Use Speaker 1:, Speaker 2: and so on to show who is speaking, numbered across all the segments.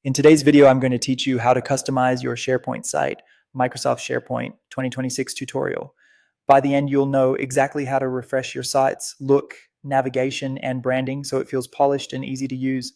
Speaker 1: In today's video, I'm going to teach you how to customize your SharePoint site, Microsoft SharePoint 2026 tutorial. By the end, you'll know exactly how to refresh your site's look, navigation, and branding so it feels polished and easy to use.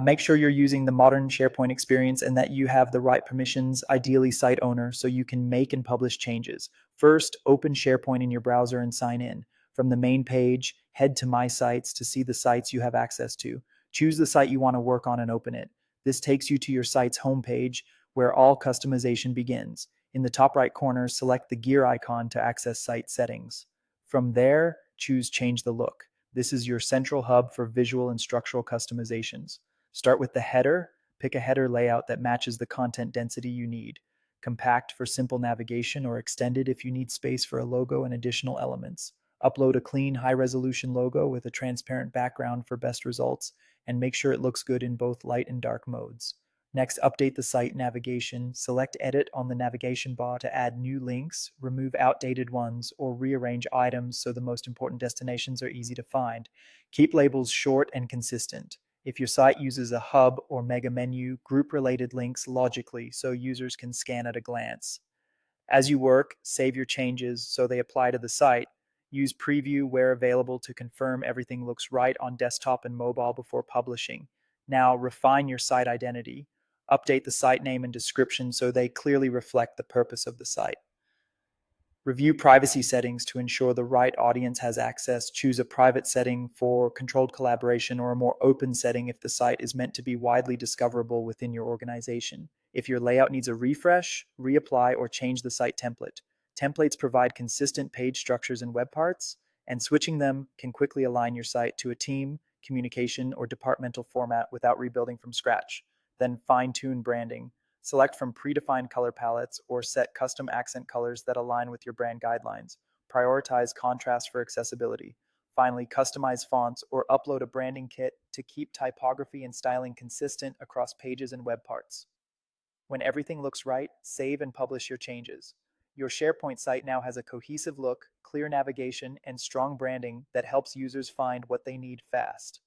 Speaker 1: Make sure you're using the modern SharePoint experience and that you have the right permissions, ideally site owner, so you can make and publish changes. First, open SharePoint in your browser and sign in. From the main page, head to My Sites to see the sites you have access to. Choose the site you want to work on and open it. This takes you to your site's homepage where all customization begins. In the top right corner, select the gear icon to access site settings. From there, choose Change the Look. This is your central hub for visual and structural customizations. Start with the header. Pick a header layout that matches the content density you need. Compact for simple navigation or extended if you need space for a logo and additional elements. Upload a clean, high-resolution logo with a transparent background for best results, and make sure it looks good in both light and dark modes. Next, update the site navigation. Select Edit on the navigation bar to add new links, remove outdated ones, or rearrange items so the most important destinations are easy to find. Keep labels short and consistent. If your site uses a hub or mega menu, group related links logically so users can scan at a glance. As you work, save your changes so they apply to the site. Use Preview where available to confirm everything looks right on desktop and mobile before publishing. Now, refine your site identity. Update the site name and description so they clearly reflect the purpose of the site. Review privacy settings to ensure the right audience has access. Choose a private setting for controlled collaboration or a more open setting if the site is meant to be widely discoverable within your organization. If your layout needs a refresh, reapply, or change the site template. Templates provide consistent page structures and web parts, and switching them can quickly align your site to a team, communication, or departmental format without rebuilding from scratch. Then fine-tune branding. Select from predefined color palettes or set custom accent colors that align with your brand guidelines. Prioritize contrast for accessibility. Finally, customize fonts or upload a branding kit to keep typography and styling consistent across pages and web parts. When everything looks right, save and publish your changes. Your SharePoint site now has a cohesive look, clear navigation, and strong branding that helps users find what they need fast.